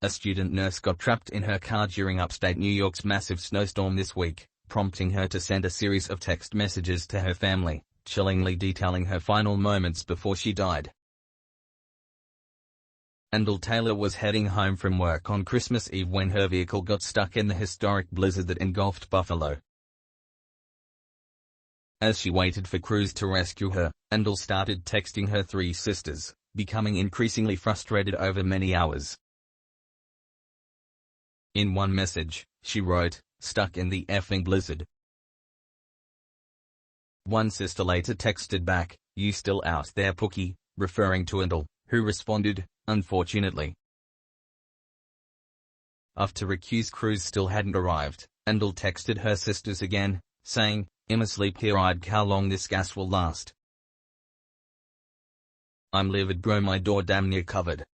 a student nurse got trapped in her car during upstate New York's massive snowstorm this week, prompting her to send a series of text messages to her family, chillingly detailing her final moments before she died. Endell Taylor was heading home from work on Christmas Eve when her vehicle got stuck in the historic blizzard that engulfed Buffalo. As she waited for crews to rescue her, Endell started texting her 3 sisters, becoming increasingly frustrated over many hours. In one message, she wrote, "Stuck in the effing blizzard." One sister later texted back, "You still out there, Pookie," referring to Endell, who responded, "Unfortunately." After rescue crews still hadn't arrived, Endell texted her sisters again, saying, "I'm asleep here, I'd how long this gas will last. I'm livid bro, my door damn near covered."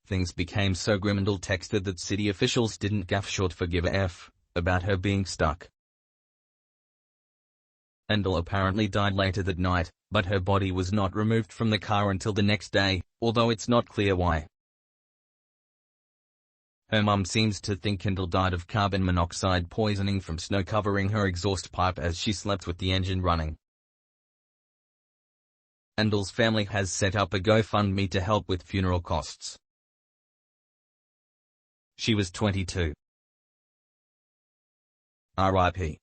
Things became so grim Endell texted that city officials didn't gaff short for give a F about her being stuck. Endell apparently died later that night, but her body was not removed from the car until the next day, although it's not clear why. Her mum seems to think Endell died of carbon monoxide poisoning from snow covering her exhaust pipe as she slept with the engine running. Endell's family has set up a GoFundMe to help with funeral costs. She was 22. R.I.P.